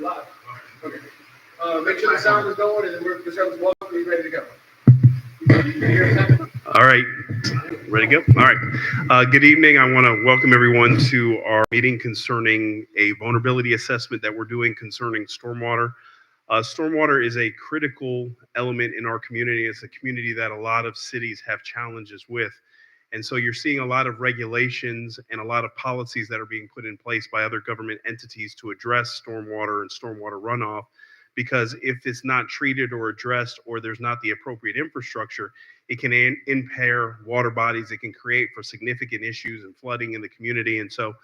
We're live. Okay. Make sure the sound is going, and then we're welcome. Be ready to go. All right. Ready to go? All right. Good evening. I want to welcome everyone to our meeting concerning a vulnerability assessment that we're doing concerning stormwater. Stormwater is a critical element in our community. It's a community that a lot of cities have challenges with. And so you're seeing a lot of regulations and a lot of policies that are being put in place by other government entities to address stormwater and stormwater runoff. Because if it's not treated or addressed, or there's not the appropriate infrastructure, it can impair water bodies. It can create for significant issues and flooding in the community. And so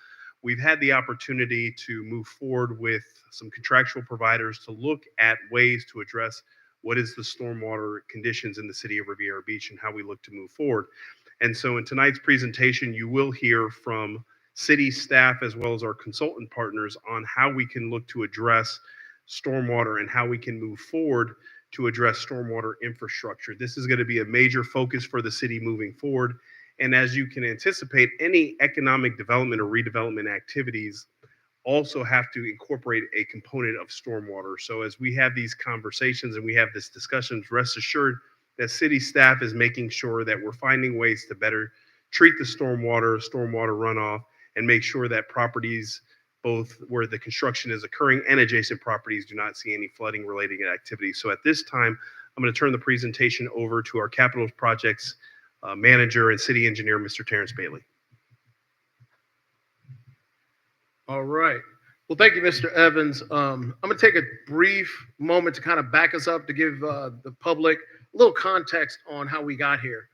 we've had the opportunity to move forward with some contractual providers to look at ways to address what is the stormwater conditions in the city of Riviera Beach and how we look to move forward. And so in tonight's presentation, you will hear from city staff as well as our consultant partners on how we can look to address stormwater and how we can move forward to address stormwater infrastructure. This is going to be a major focus for the city moving forward. And as you can anticipate, any economic development or redevelopment activities also have to incorporate a component of stormwater. So as we have these conversations and we have this discussions, rest assured that city staff is making sure that we're finding ways to better treat the stormwater runoff, and make sure that properties, both where the construction is occurring and adjacent properties, do not see any flooding related activities. So at this time, I'm going to turn the presentation over to our capital projects manager and city engineer, Mr. Terrence Bailey. All right. Well, thank you, Mr. Evans. I'm going to take a brief moment to kind of back us up to give the public a little context on how we got here.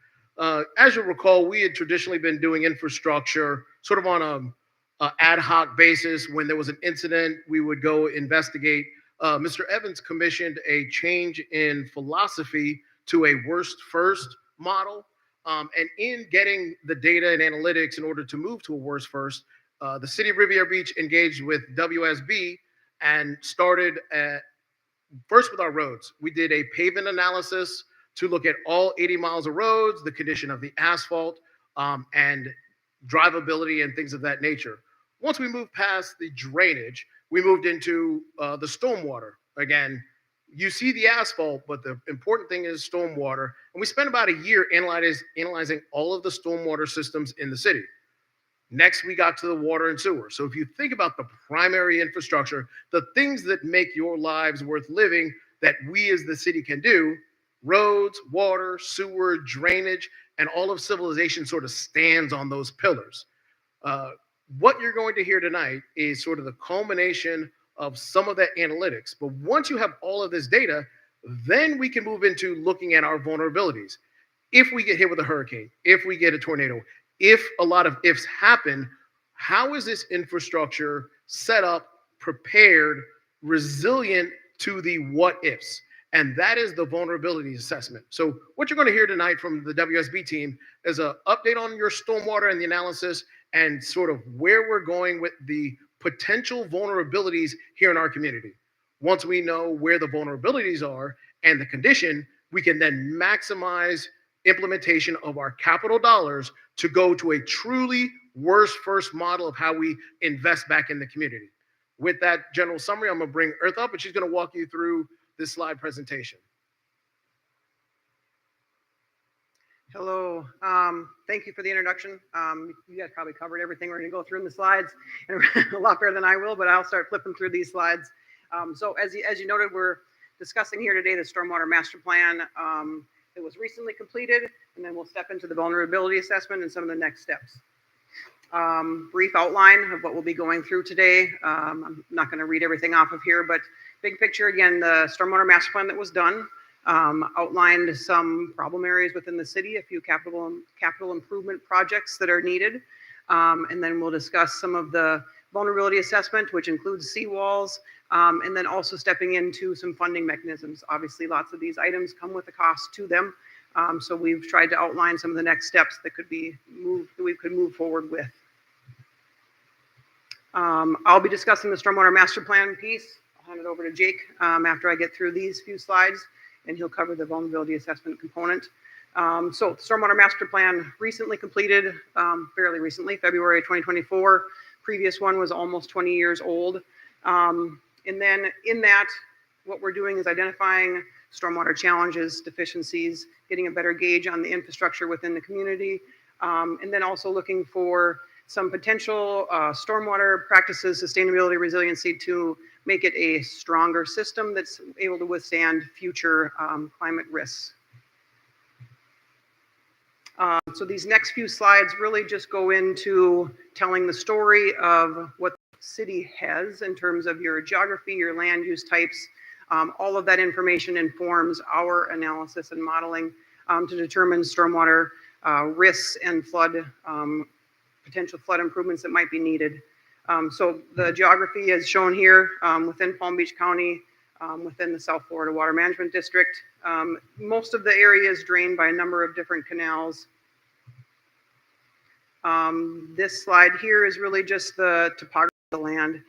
As you'll recall, we had traditionally been doing infrastructure sort of on a ad hoc basis. When there was an incident, we would go investigate. Mr. Evans commissioned a change in philosophy to a worst first model. And in getting the data and analytics in order to move to a worst first, the city of Riviera Beach engaged with WSB and started first with our roads. We did a pavement analysis to look at all 80 miles of roads, the condition of the asphalt, and drivability and things of that nature. Once we moved past the drainage, we moved into the stormwater. Again, you see the asphalt, but the important thing is stormwater. And we spent about a year analyzing all of the stormwater systems in the city. Next, we got to the water and sewer. So if you think about the primary infrastructure, the things that make your lives worth living that we as the city can do, roads, water, sewer, drainage, and all of civilization sort of stands on those pillars. What you're going to hear tonight is sort of the culmination of some of that analytics. But once you have all of this data, then we can move into looking at our vulnerabilities. If we get hit with a hurricane, if we get a tornado, if a lot of ifs happen, how is this infrastructure set up, prepared, resilient to the what ifs? And that is the vulnerability assessment. So what you're going to hear tonight from the WSB team is an update on your stormwater and the analysis, and sort of where we're going with the potential vulnerabilities here in our community. Once we know where the vulnerabilities are and the condition, we can then maximize implementation of our capital dollars to go to a truly worst first model of how we invest back in the community. With that general summary, I'm going to bring Earth up, and she's going to walk you through this slide presentation. Hello. Thank you for the introduction. You guys probably covered everything we're going to go through in the slides, and a lot better than I will, but I'll start flipping through these slides. So as you noted, we're discussing here today the Stormwater Master Plan. It was recently completed, and then we'll step into the vulnerability assessment and some of the next steps. Brief outline of what we'll be going through today. I'm not going to read everything off of here, but big picture, again, the Stormwater Master Plan that was done outlined some problem areas within the city, a few capital improvement projects that are needed, and then we'll discuss some of the vulnerability assessment, which includes seawalls, and then also stepping into some funding mechanisms. Obviously, lots of these items come with a cost to them, so we've tried to outline some of the next steps that we could move forward with. I'll be discussing the Stormwater Master Plan piece. I'll hand it over to Jake after I get through these few slides, and he'll cover the vulnerability assessment component. So the Stormwater Master Plan recently completed, fairly recently, February 2024. Previous one was almost 20 years old. And then in that, what we're doing is identifying stormwater challenges, deficiencies, getting a better gauge on the infrastructure within the community, and then also looking for some potential stormwater practices, sustainability, resiliency to make it a stronger system that's able to withstand future climate risks. So these next few slides really just go into telling the story of what the city has in terms of your geography, your land use types. All of that information informs our analysis and modeling to determine stormwater risks and potential flood improvements that might be needed. So the geography is shown here within Palm Beach County, within the South Florida Water Management District. Most of the area is drained by a number of different canals. This slide here is really just the topography of the land.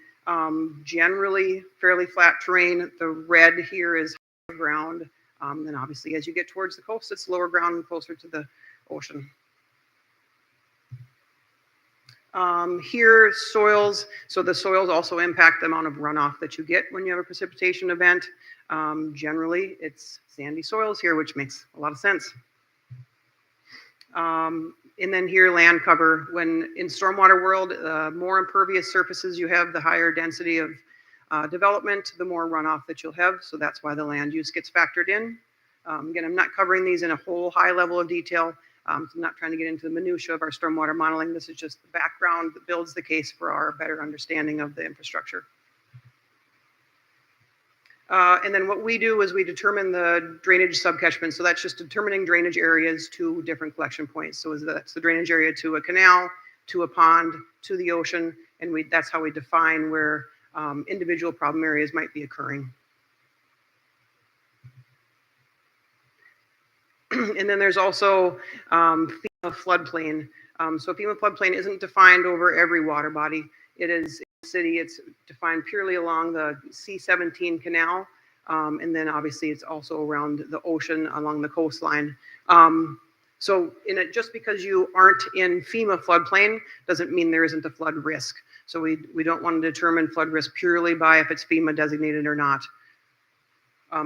Generally fairly flat terrain. The red here is higher ground. Then obviously as you get towards the coast, it's lower ground and closer to the ocean. Here, soils. So the soils also impact the amount of runoff that you get when you have a precipitation event. Generally, it's sandy soils here, which makes a lot of sense. And then here, land cover. When in stormwater world, more impervious surfaces you have, the higher density of development, the more runoff that you'll have. So that's why the land use gets factored in. Again, I'm not covering these in a whole high level of detail. I'm not trying to get into the minutia of our stormwater modeling. This is just the background that builds the case for our better understanding of the infrastructure. And then what we do is we determine the drainage subcatchment. So that's just determining drainage areas to different collection points. So that's the drainage area to a canal, to a pond, to the ocean. And that's how we define where individual problem areas might be occurring. And then there's also FEMA floodplain. So FEMA floodplain isn't defined over every water body. It is in the city, it's defined purely along the C-17 canal. And then obviously it's also around the ocean along the coastline. So just because you aren't in FEMA floodplain doesn't mean there isn't a flood risk. So we don't want to determine flood risk purely by if it's FEMA designated or not.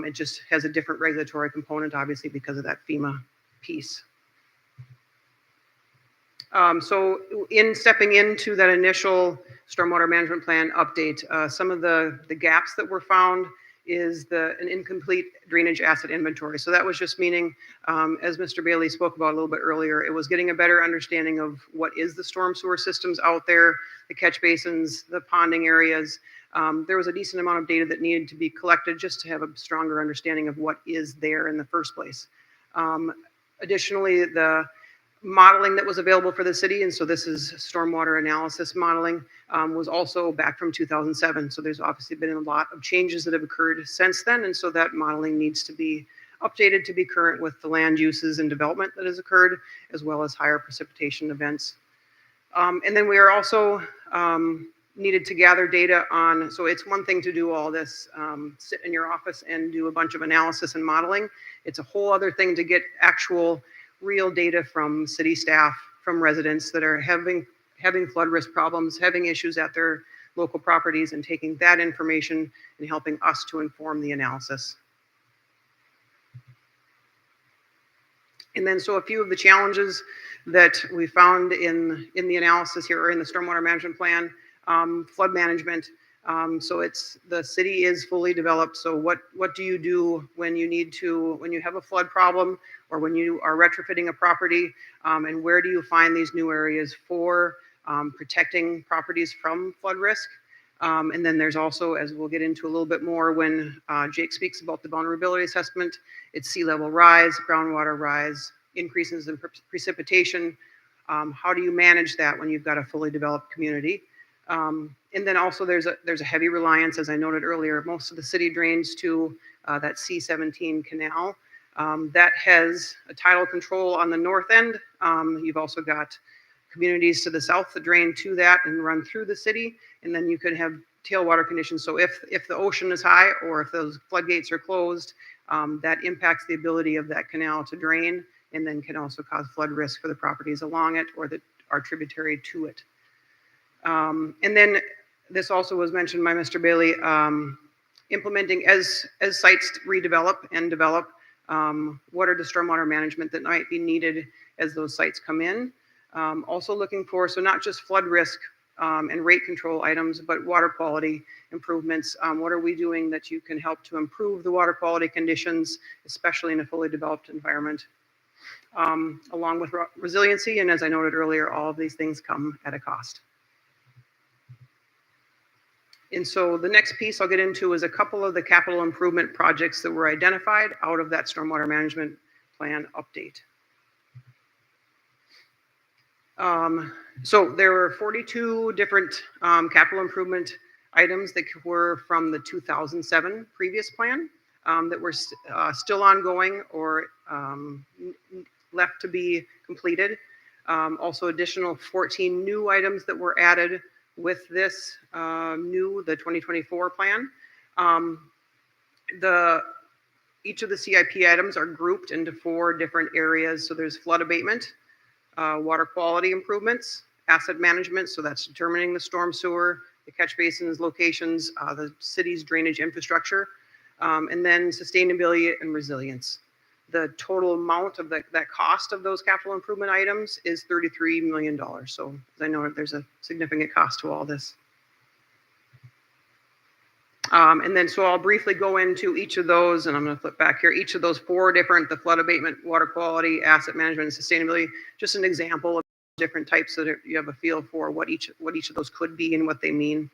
It just has a different regulatory component, obviously, because of that FEMA piece. So in stepping into that initial stormwater management plan update, some of the gaps that were found is an incomplete drainage asset inventory. So that was just meaning, as Mr. Bailey spoke about a little bit earlier, it was getting a better understanding of what is the storm sewer systems out there, the catch basins, the ponding areas. There was a decent amount of data that needed to be collected just to have a stronger understanding of what is there in the first place. Additionally, the modeling that was available for the city, and so this is stormwater analysis modeling, was also back from 2007. So there's obviously been a lot of changes that have occurred since then, and so that modeling needs to be updated to be current with the land uses and development that has occurred, as well as higher precipitation events. And then we are also needed to gather data on, so it's one thing to do all this, sit in your office and do a bunch of analysis and modeling. It's a whole other thing to get actual real data from city staff, from residents that are having flood risk problems, having issues at their local properties, and taking that information and helping us to inform the analysis. And then so a few of the challenges that we found in the analysis here, or in the stormwater management plan. Flood management. So the city is fully developed. So what do you do when you have a flood problem, or when you are retrofitting a property, and where do you find these new areas for protecting properties from flood risk? And then there's also, as we'll get into a little bit more when Jake speaks about the vulnerability assessment, it's sea level rise, groundwater rise, increases in precipitation. How do you manage that when you've got a fully developed community? And then also there's a heavy reliance, as I noted earlier. Most of the city drains to that C-17 canal. That has a tidal control on the north end. You've also got communities to the south that drain to that and run through the city. And then you could have tailwater conditions. So if the ocean is high, or if those floodgates are closed, that impacts the ability of that canal to drain, and then can also cause flood risk for the properties along it or that are tributary to it. And then This also was mentioned by Mr. Bailey, implementing as sites redevelop and develop, what are the stormwater management that might be needed as those sites come in. Also looking for, so not just flood risk and rate control items, but water quality improvements. What are we doing that you can help to improve the water quality conditions, especially in a fully developed environment? Along with resiliency, and as I noted earlier, all of these things come at a cost. And so the next piece I'll get into is a couple of the capital improvement projects that were identified out of that stormwater management plan update. So there were 42 different capital improvement items that were from the 2007 previous plan that were still ongoing or left to be completed. Also additional 14 new items that were added with this the 2024 plan. Each of the CIP items are grouped into 4 different areas. So there's flood abatement, water quality improvements, asset management, so that's determining the storm sewer, the catch basins, locations, the city's drainage infrastructure, and then sustainability and resilience. The total amount of that cost of those capital improvement items is $33 million. So as I know, there's a significant cost to all this. And then so I'll briefly go into each of those, and I'm going to flip back here. Each of those 4 different, the flood abatement, water quality, asset management, and sustainability, just an example of different types so that you have a feel for what each of those could be and what they mean.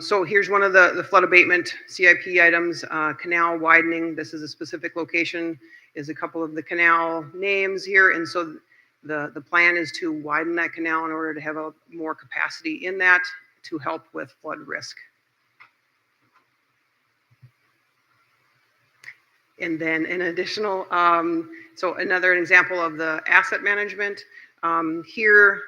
So here's one of the flood abatement CIP items, canal widening. This is a specific location, is a couple of the canal names here. And so the plan is to widen that canal in order to have a more capacity in that to help with flood risk. And then an additional, so another example of the asset management. Here,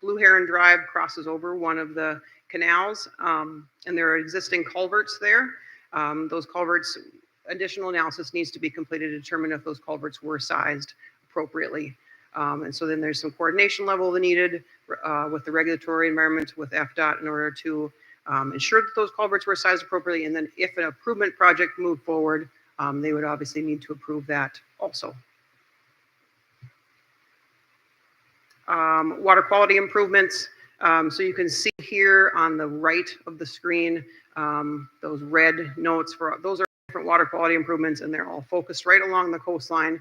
Blue Heron Drive crosses over one of the canals, and there are existing culverts there. Those culverts, additional analysis needs to be completed to determine if those culverts were sized appropriately. And so then there's some coordination level needed with the regulatory environment with FDOT in order to ensure that those culverts were sized appropriately. And then if an improvement project moved forward, they would obviously need to approve that also. Water quality improvements. So you can see here on the right of the screen, those red notes for those are different water quality improvements, and they're all focused right along the coastline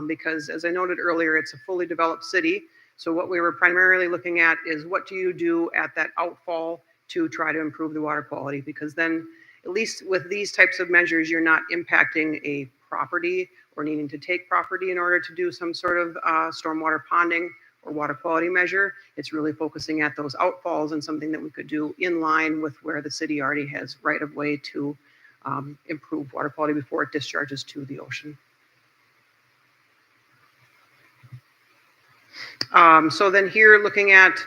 because, as I noted earlier, it's a fully developed city. So what we were primarily looking at is what do you do at that outfall to try to improve the water quality, because then at least with these types of measures, you're not impacting a property or needing to take property in order to do some sort of stormwater ponding or water quality measure. It's really focusing at those outfalls and something that we could do in line with where the city already has right of way to improve water quality before it discharges to the ocean. So then here looking at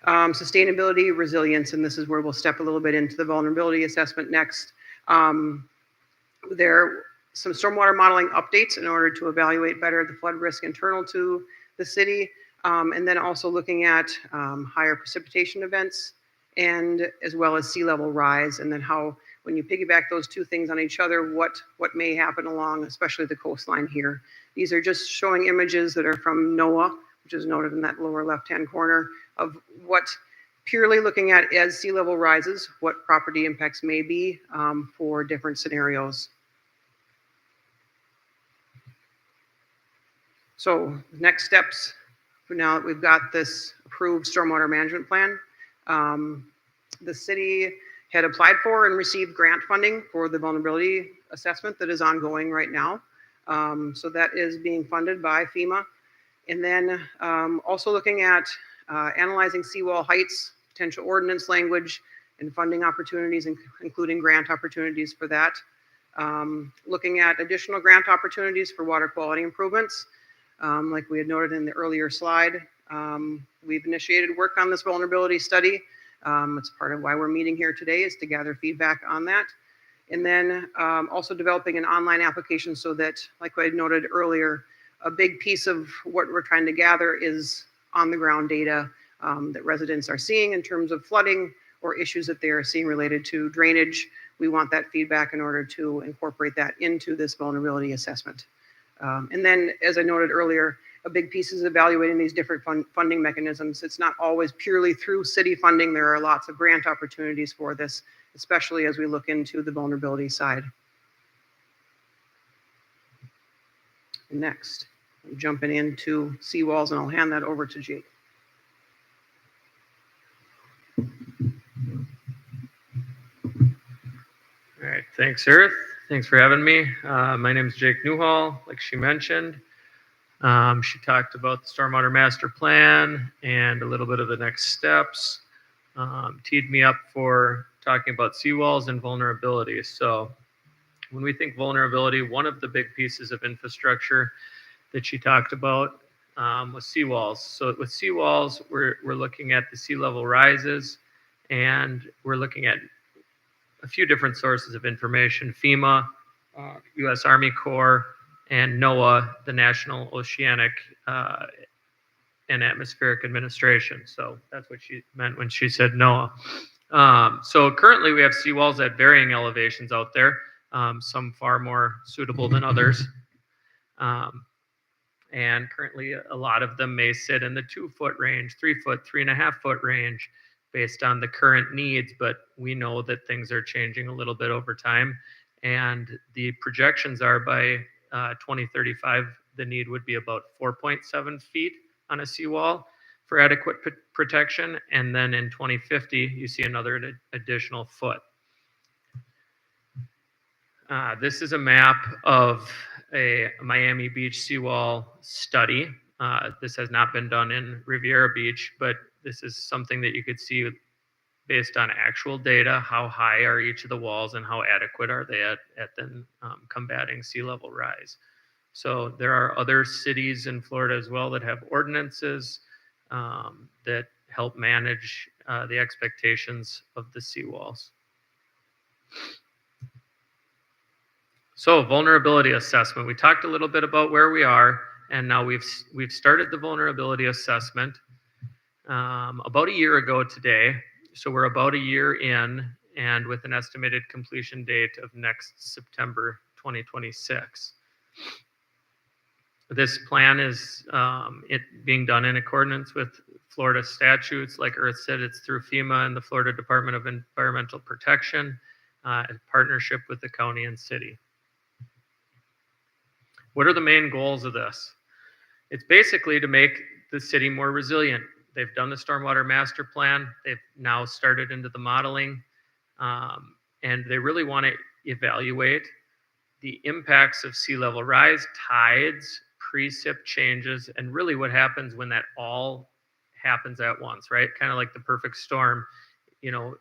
sustainability, resilience, and this is where we'll step a little bit into the vulnerability assessment next. There are some stormwater modeling updates in order to evaluate better the flood risk internal to the city, and then also looking at higher precipitation events and as well as sea level rise, and then how when you piggyback those two things on each other, what may happen along, especially the coastline here. These are just showing images that are from NOAA, which is noted in that lower left-hand corner, of what purely looking at as sea level rises, what property impacts may be for different scenarios. So next steps, now that we've got this approved stormwater management plan, the city had applied for and received grant funding for the vulnerability assessment that is ongoing right now. So that is being funded by FEMA. And then also looking at analyzing seawall heights, potential ordinance language, and funding opportunities, including grant opportunities for that. Looking at additional grant opportunities for water quality improvements. Like we had noted in the earlier slide, we've initiated work on this vulnerability study. It's part of why we're meeting here today, is to gather feedback on that. And then also developing an online application so that, like I noted earlier, a big piece of what we're trying to gather is on the ground data that residents are seeing in terms of flooding or issues that they are seeing related to drainage. We want that feedback in order to incorporate that into this vulnerability assessment. And then, as I noted earlier, a big piece is evaluating these different funding mechanisms. It's not always purely through city funding. There are lots of grant opportunities for this, especially as we look into the vulnerability side. Next, I'm jumping into seawalls, and I'll hand that over to Jake. All right, thanks, Earth. Thanks for having me. My name is Jake Newhall, like she mentioned. She talked about the Stormwater Master Plan and a little bit of the next steps. Teed me up for talking about seawalls and vulnerability. So when we think vulnerability, one of the big pieces of infrastructure that she talked about was seawalls. So with seawalls, we're looking at the sea level rises, and we're looking at a few different sources of information: FEMA, U.S. Army Corps, and NOAA, the National Oceanic and Atmospheric Administration. So that's what she meant when she said NOAA. So currently we have seawalls at varying elevations out there, some far more suitable than others. And currently a lot of them may sit in the 2-foot range, 3-foot, 3.5-foot range based on the current needs, but we know that things are changing a little bit over time. And the projections are by 2035, the need would be about 4.7 feet on a seawall for adequate protection. And then in 2050, you see another additional foot. This is a map of a Miami Beach seawall study. This has not been done in Riviera Beach, but this is something that you could see based on actual data. How high are each of the walls and how adequate are they at then combating sea level rise? So there are other cities in Florida as well that have ordinances that help manage the expectations of the seawalls. So vulnerability assessment. We talked a little bit about where we are, and now we've started the vulnerability assessment about a year ago today. So we're about a year in, and with an estimated completion date of next September 2026. This plan is it being done in accordance with Florida statutes. Like Earth said, it's through FEMA and the Florida Department of Environmental Protection in partnership with the county and city. What are the main goals of this? It's basically to make the city more resilient. They've done the Stormwater Master Plan. They've now started into the modeling. And they really want to evaluate the impacts of sea level rise, tides, precip changes, and really what happens when that all happens at once, right? Kind of like the perfect storm. You know,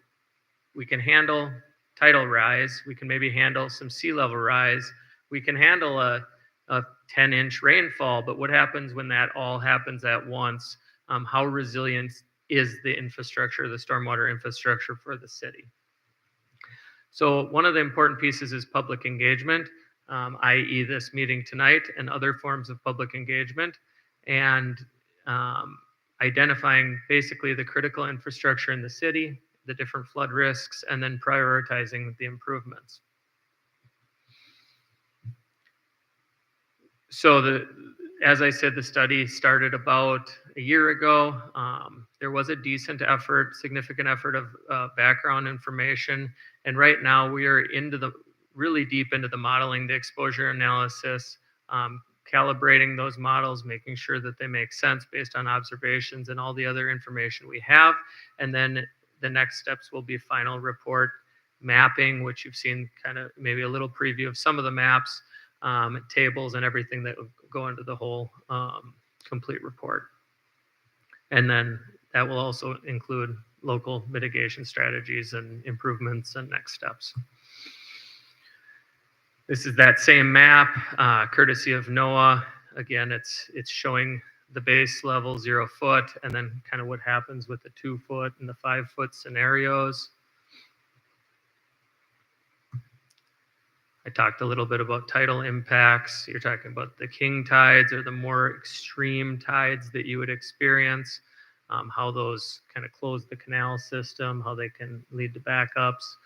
we can handle tidal rise. We can maybe handle some sea level rise. We can handle a 10-inch rainfall, but what happens when that all happens at once? How resilient is the infrastructure, the stormwater infrastructure for the city? So one of the important pieces is public engagement, i.e. this meeting tonight and other forms of public engagement, and identifying basically the critical infrastructure in the city, the different flood risks, and then prioritizing the improvements. So as I said, the study started about a year ago. There was a decent effort, significant effort of background information. And right now we are really deep into the modeling, the exposure analysis, calibrating those models, making sure that they make sense based on observations and all the other information we have. And then the next steps will be final report mapping, which you've seen kind of maybe a little preview of some of the maps, tables and everything that will go into the whole complete report. And then that will also include local mitigation strategies and improvements and next steps. This is that same map, courtesy of NOAA. Again, it's showing the base level 0 foot, and then kind of what happens with the 2 foot and the 5 foot scenarios. I talked a little bit about tidal impacts. You're talking about the king tides or the more extreme tides that you would experience. how those kind of close the canal system, how they can lead to backups,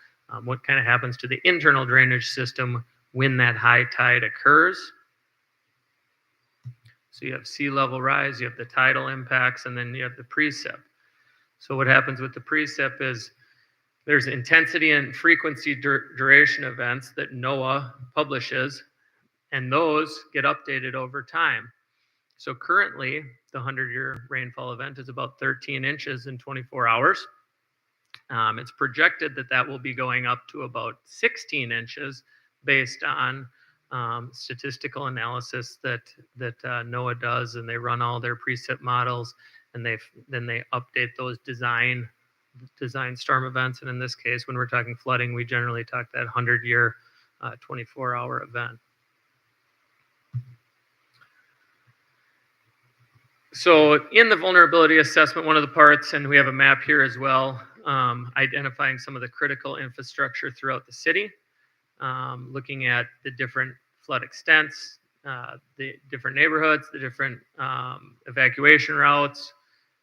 what kind of happens to the internal drainage system when that high tide occurs. So you have sea level rise, you have the tidal impacts, and then you have the precip. So what happens with the precip is there's intensity and frequency duration events that NOAA publishes, and those get updated over time. So currently, the 100-year rainfall event is about 13 inches in 24 hours. It's projected that that will be going up to about 16 inches based on statistical analysis that NOAA does, and they run all their precip models, and then they update those design storm events. And in this case, when we're talking flooding, we generally talk that 100-year, 24-hour event. So in the vulnerability assessment, one of the parts, and we have a map here as well, identifying some of the critical infrastructure throughout the city, looking at the different flood extents, the different neighborhoods, the different evacuation routes,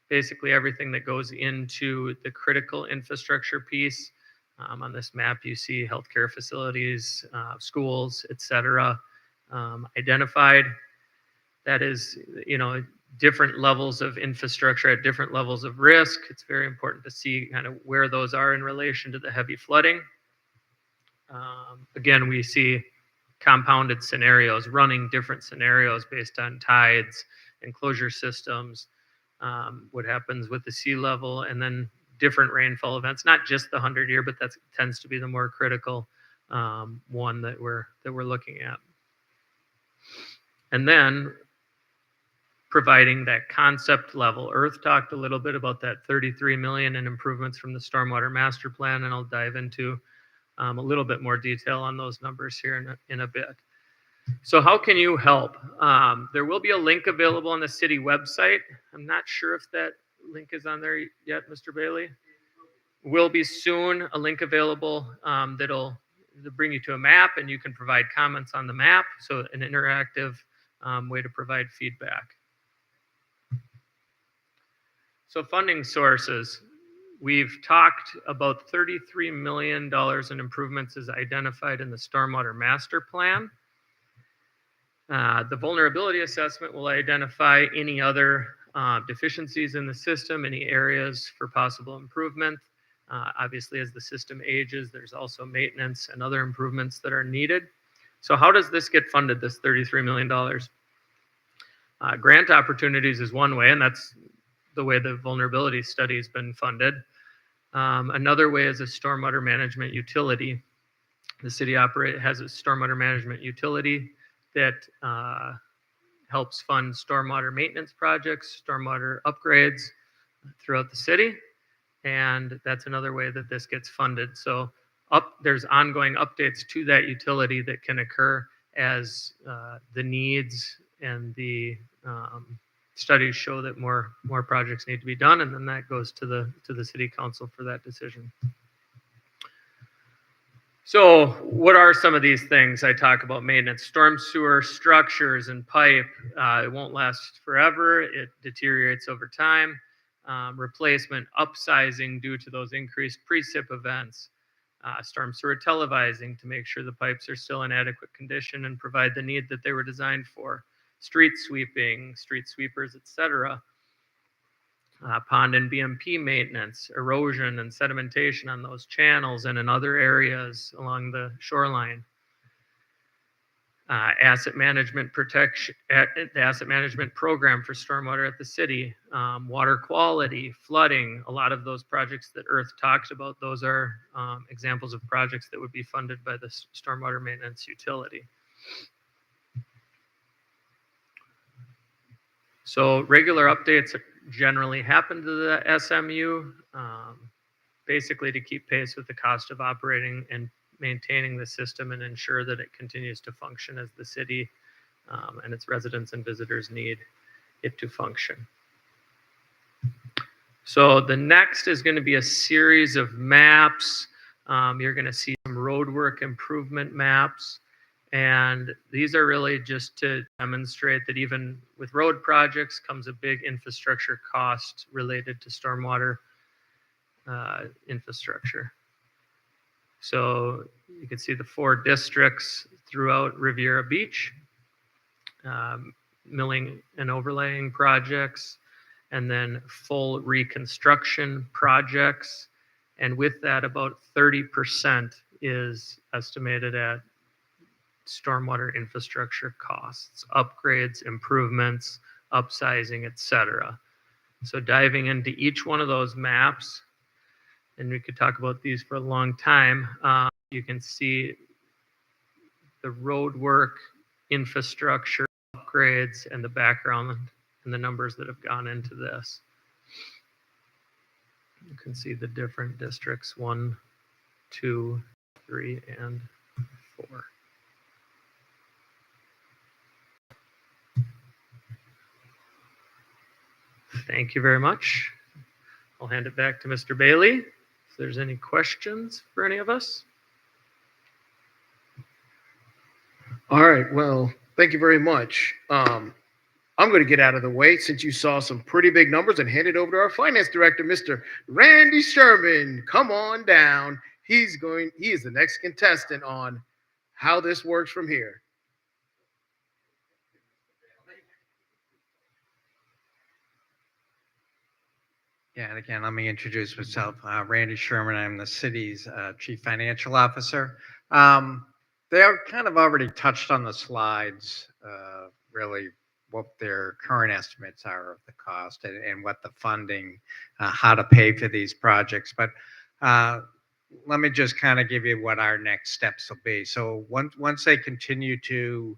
basically everything that goes into the critical infrastructure piece. On this map, you see healthcare facilities, schools, etc., identified. That is, different levels of infrastructure at different levels of risk. It's very important to see kind of where those are in relation to the heavy flooding. Again, we see compounded scenarios, running different scenarios based on tides, enclosure systems, what happens with the sea level, and then different rainfall events, not just the 100-year, but that tends to be the more critical one that we're looking at. And then providing that concept level. Earth talked a little bit about that 33 million in improvements from the Stormwater Master Plan, and I'll dive into a little bit more detail on those numbers here in a bit. So how can you help? There will be a link available on the city website. I'm not sure if that link is on there yet, Mr. Bailey. Will be soon a link available that'll bring you to a map, and you can provide comments on the map. So an interactive way to provide feedback. So funding sources. We've talked about $33 million in improvements as identified in the Stormwater Master Plan. The vulnerability assessment will identify any other deficiencies in the system, any areas for possible improvement. Obviously, as the system ages, there's also maintenance and other improvements that are needed. So how does this get funded, this $33 million? Grant opportunities is one way, and that's the way the vulnerability study has been funded. Another way is a stormwater management utility. The city has a stormwater management utility that helps fund stormwater maintenance projects, stormwater upgrades throughout the city. And that's another way that this gets funded. So there's ongoing updates to that utility that can occur as the needs and the studies show that more projects need to be done, and then that goes to the city council for that decision. So what are some of these things? I talk about maintenance, storm sewer structures and pipe. It won't last forever. It deteriorates over time. Replacement, upsizing due to those increased precip events. Storm sewer televising to make sure the pipes are still in adequate condition and provide the need that they were designed for. Street sweeping, street sweepers, etc. Pond and BMP maintenance, erosion and sedimentation on those channels and in other areas along the shoreline. Asset management protection, the asset management program for stormwater at the city, water quality, flooding, a lot of those projects that Earth talked about, those are examples of projects that would be funded by the stormwater maintenance utility. So regular updates generally happen to the SMU, basically to keep pace with the cost of operating and maintaining the system and ensure that it continues to function as the city and its residents and visitors need it to function. So the next is going to be a series of maps. You're going to see some roadwork improvement maps. And these are really just to demonstrate that even with road projects comes a big infrastructure cost related to stormwater infrastructure. So you can see the 4 districts throughout Riviera Beach, milling and overlaying projects, and then full reconstruction projects. And with that, about 30% is estimated at stormwater infrastructure costs, upgrades, improvements, upsizing, etc. So diving into each one of those maps, and we could talk about these for a long time, you can see the road work, infrastructure, upgrades, and the background and the numbers that have gone into this. You can see the different districts, 1, 2, 3, and 4. Thank you very much. I'll hand it back to Mr. Bailey. If there's any questions for any of us. All right. Well, thank you very much. I'm going to get out of the way since you saw some pretty big numbers and hand it over to our finance director, Mr. Randy Sherman. Come on down. He is the next contestant on how this works from here. Yeah, and again, let me introduce myself. Randy Sherman, I'm the city's chief financial officer. They are kind of already touched on the slides, really what their current estimates are of the cost and what the funding, how to pay for these projects. But let me just kind of give you what our next steps will be. So once they continue to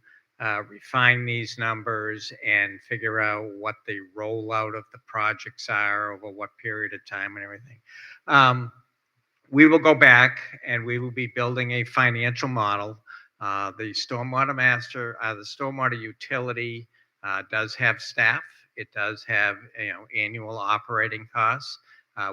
refine these numbers and figure out what the rollout of the projects are over what period of time and everything. We will go back and we will be building a financial model. The stormwater utility does have staff. It does have annual operating costs.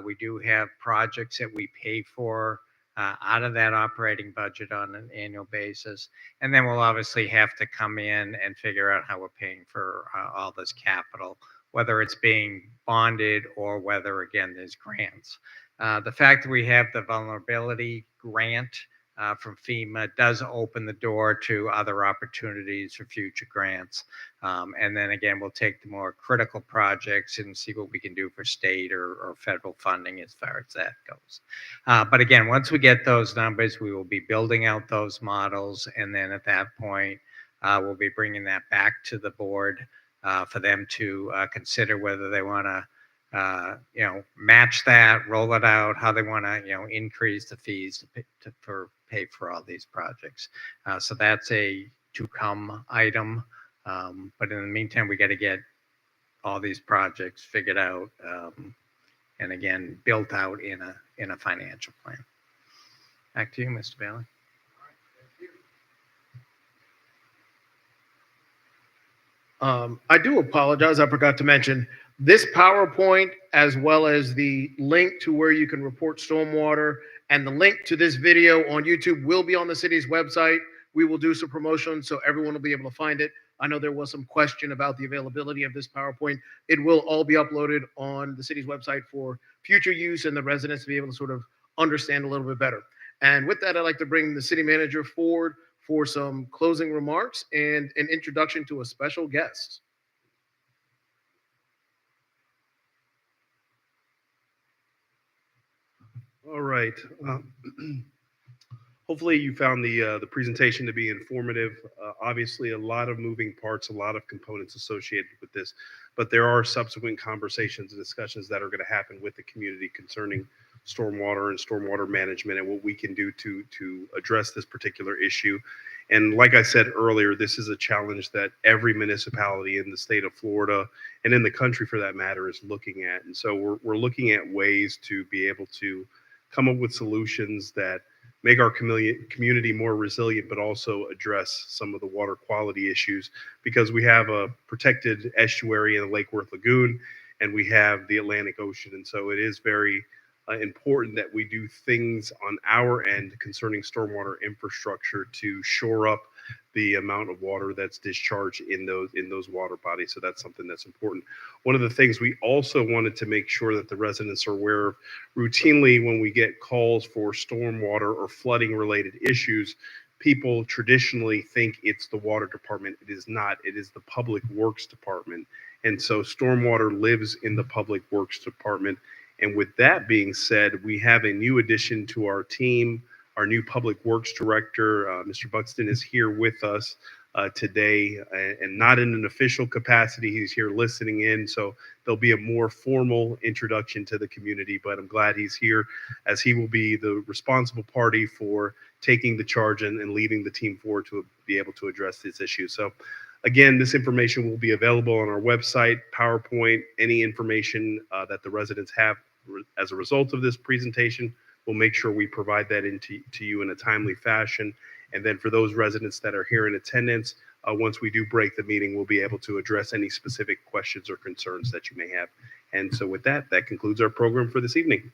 We do have projects that we pay for out of that operating budget on an annual basis. And then we'll obviously have to come in and figure out how we're paying for all this capital, whether it's being bonded or whether, again, there's grants. The fact that we have the vulnerability grant from FEMA does open the door to other opportunities for future grants. And then again, we'll take the more critical projects and see what we can do for state or federal funding as far as that goes. But again, once we get those numbers, we will be building out those models. And then at that point, we'll be bringing that back to the board for them to consider whether they want to match that, roll it out, how they want to, increase the fees to pay for all these projects. So that's a to come item. But in the meantime, we got to get all these projects figured out and again built out in a financial plan. Back to you, Mr. Bailey. I do apologize. I forgot to mention this PowerPoint, as well as the link to where you can report stormwater and the link to this video on YouTube will be on the city's website. We will do some promotion so everyone will be able to find it. I know there was some question about the availability of this PowerPoint. It will all be uploaded on the city's website for future use and the residents to be able to sort of understand a little bit better. And with that, I'd like to bring the city manager forward for some closing remarks and an introduction to a special guest. All right. Hopefully you found the presentation to be informative. Obviously, a lot of moving parts, a lot of components associated with this, but there are subsequent conversations and discussions that are going to happen with the community concerning stormwater and stormwater management and what we can do to address this particular issue. And like I said earlier, this is a challenge that every municipality in the state of Florida and in the country for that matter is looking at. And so we're looking at ways to be able to come up with solutions that make our community more resilient, but also address some of the water quality issues because we have a protected estuary in the Lake Worth Lagoon and we have the Atlantic Ocean. And so it is very important that we do things on our end concerning stormwater infrastructure to shore up the amount of water that's discharged in those water bodies. So that's something that's important. One of the things we also wanted to make sure that the residents are aware of, routinely when we get calls for stormwater or flooding related issues, people traditionally think it's the water department. It is not. It is the public works department. And so stormwater lives in the public works department. And with that being said, we have a new addition to our team. Our new public works director, Mr. Buxton, is here with us today, and not in an official capacity. He's here listening in. So there'll be a more formal introduction to the community, but I'm glad he's here, as he will be the responsible party for taking the charge and leading the team forward to be able to address this issue. So again, this information will be available on our website, PowerPoint, any information that the residents have as a result of this presentation. We'll make sure we provide that to you in a timely fashion. And then for those residents that are here in attendance, once we do break the meeting, we'll be able to address any specific questions or concerns that you may have. And so with that, that concludes our program for this evening.